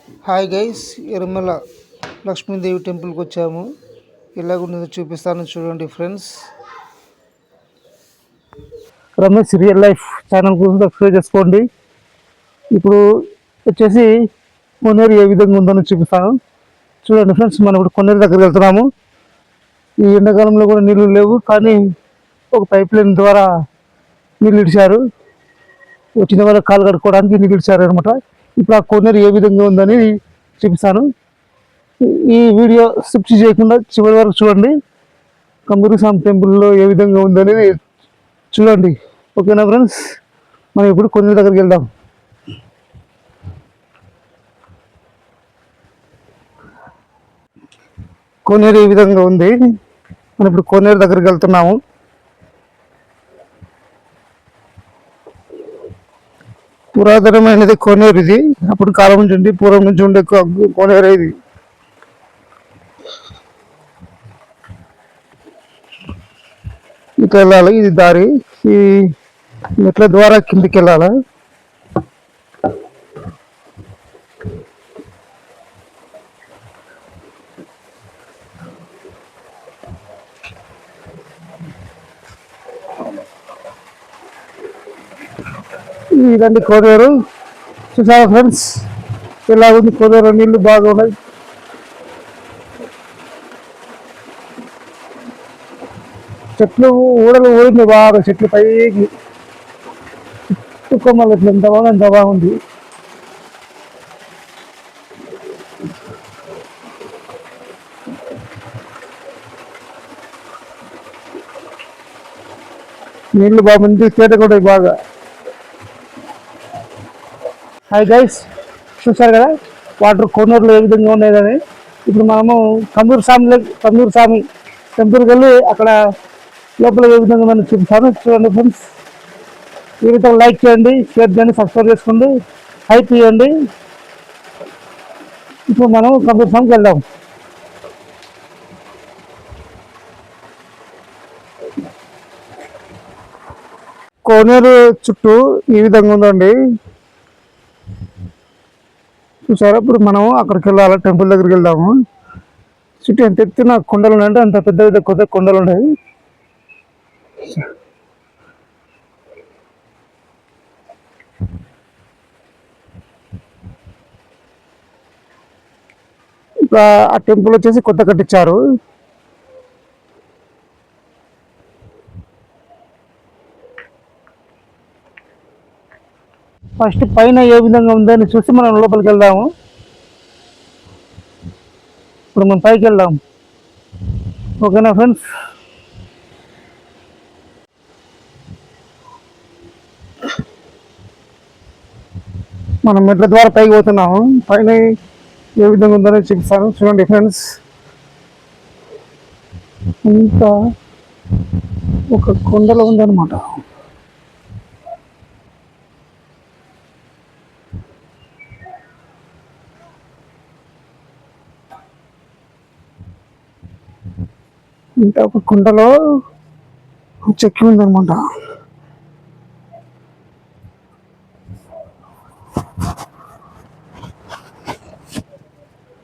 Hi guys, Erumala Lakshmidevi టెంపుల్కి వచ్చాము. ఎలాగుంటుందో చూపిస్తాను చూడండి friends. Ramesh real life channel గురించి సబ్స్క్రైబ్ చేసుకోండి. ఇప్పుడు వచ్చేసి కొన్నేరు ఏ విధంగా ఉందని చూపిస్తాను చూడండి ఫ్రెండ్స్. మనం ఇప్పుడు కొన్నేరు దగ్గరికి వెళ్తున్నాము. ఈ ఎండాకాలంలో కూడా నీళ్లు లేవు, కానీ ఒక పైప్ లైన్ ద్వారా నీళ్ళు ఇడిచారు. వచ్చిన వాళ్ళ కాలు కడుక్కోవడానికి నీళ్ళు ఇడిచారు అనమాట. ఇప్పుడు ఆ కొన్నేరు ఏ విధంగా ఉందని చూపిస్తాను. ఈ వీడియో స్కిప్ చేయకుండా చివరి వరకు చూడండి. కంబూరి స్వామి టెంపుల్లో ఏ విధంగా ఉందని చూడండి. ఓకేనా ఫ్రెండ్స్, మనం ఇప్పుడు కొన్నేరు దగ్గరికి వెళ్దాం. కొన్నేరు ఈ విధంగా ఉంది. మనం ఇప్పుడు కొన్నేరు దగ్గరికి వెళ్తున్నాము. పురాతనమైనది కొన్నేరు ఇది. అప్పుడు కాలం నుంచి ఉండి పూర్వం నుంచి ఉండే కొన్నేరు ఇది. ఇట్లా వెళ్ళాలి, ఇది దారి. ఈ మెట్ల ద్వారా కిందికి వెళ్ళాలి. ఇదండి కోనేరు. చూసారా ఫ్రెండ్స్, ఇలా ఉంది కోనేరు. నీళ్ళు బాగా ఉన్నాయి. చెట్లు ఊడలు ఊడింది బాగా, చెట్లు పైకి కొమ్మలు ఇట్లా ఎంత బాగుంది. నీళ్ళు బాగుంది, తేట కూడా బాగా. హాయ్ గైస్, చూసారు కదా వాటర్ కోనేరులో ఏ విధంగా ఉండేదని. ఇప్పుడు మనము కందూరు స్వామి టెంపుల్కి వెళ్ళి అక్కడ లోపల ఏ విధంగా ఉందని చూపిస్తాను చూడండి ఫ్రెండ్స్. ఈ విధంగా లైక్ చేయండి, షేర్ చేయండి, సబ్స్క్రైబ్ చేసుకోండి, హైప్ ఇవ్వండి. ఇప్పుడు మనం కందూరు స్వామికి వెళ్దాం. కోనేరు చుట్టూ ఈ విధంగా ఉందండి. చూసారా, ఇప్పుడు మనం అక్కడికి వెళ్ళాలి, టెంపుల్ దగ్గరికి వెళ్దాము. చుట్టూ ఎంత ఎత్తున కొండలు ఉన్నాయంటే అంత పెద్ద పెద్ద కొత్త కొండలు ఉన్నాయి. ఇప్పుడు ఆ టెంపుల్ వచ్చేసి కొత్త కట్టించారు. ఫస్ట్ పైన ఏ విధంగా ఉందని చూసి మనం లోపలికి వెళ్దాము. ఇప్పుడు మనం పైకి వెళ్దాం. ఓకేనా ఫ్రెండ్స్. మనం మెట్ల ద్వారా పైకి పోతున్నాము. పైన ఏ విధంగా ఉందని చూపిస్తాను చూడండి ఫ్రెండ్స్. ఇంకా ఒక కొండలో ఉందన్నమాట. ఇంకా ఒక కుండలో చెక్కి ఉందన్నమాట.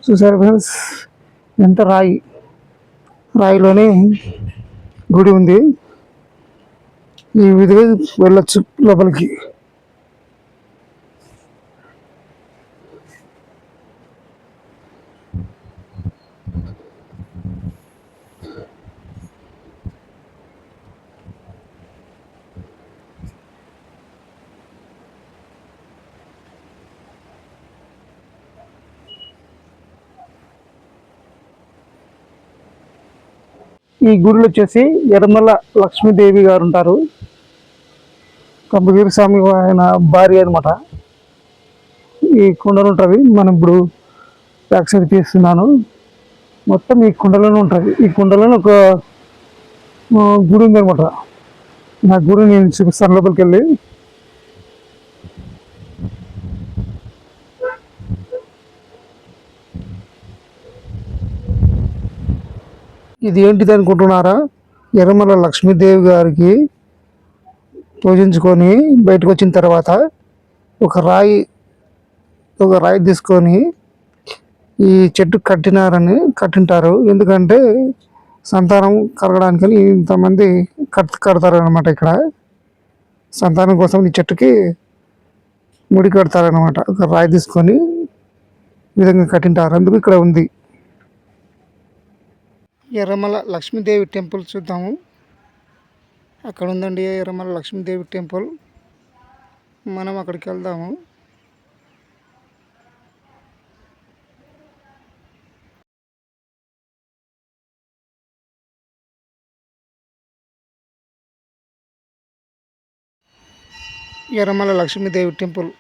చూసారు ఫ్రెండ్స్, ఎంత రాయిలోనే గుడి ఉంది. ఈ విధంగా వెళ్ళొచ్చు లోపలికి. ఈ గుడిలో వచ్చేసి ఎర్రమల లక్ష్మీదేవి గారు ఉంటారు. కంబగిరి స్వామి ఆయన భార్య అనమాట. ఈ కుండలు ఉంటుంది. మనం ఇప్పుడు బ్యాక్ సైడ్ తీస్తున్నాను. మొత్తం ఈ కుండలోనే ఉంటుంది. ఈ కుండలోనే ఒక గుడి ఉందనమాట. నా గుడి నేను చూపిస్తాను లోపలికి వెళ్ళి. ఇది ఏంటిది అనుకుంటున్నారా? ఎర్రమల లక్ష్మీదేవి గారికి పూజించుకొని బయటకు వచ్చిన తర్వాత ఒక రాయి తీసుకొని ఈ చెట్టు కట్టింటారు, ఎందుకంటే సంతానం కలగడానికని ఇంతమంది కడతారు అనమాట. ఇక్కడ సంతానం కోసం ఈ చెట్టుకి ముడి కడతారనమాట. ఒక రాయి తీసుకొని ఈ విధంగా కట్టింటారు, అందుకు ఇక్కడ ఉంది. ఎర్రమల లక్ష్మీదేవి టెంపుల్ చూద్దాము. అక్కడ ఉందండి ఎర్రమల లక్ష్మీదేవి టెంపుల్, మనం అక్కడికి వెళ్దాము. ఎర్రమల లక్ష్మీదేవి టెంపుల్.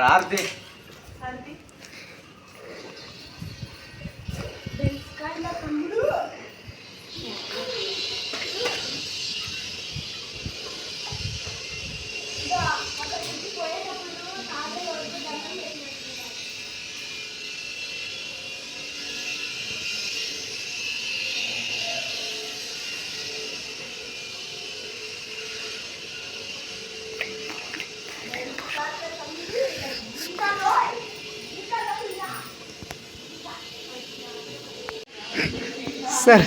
आरती సరే.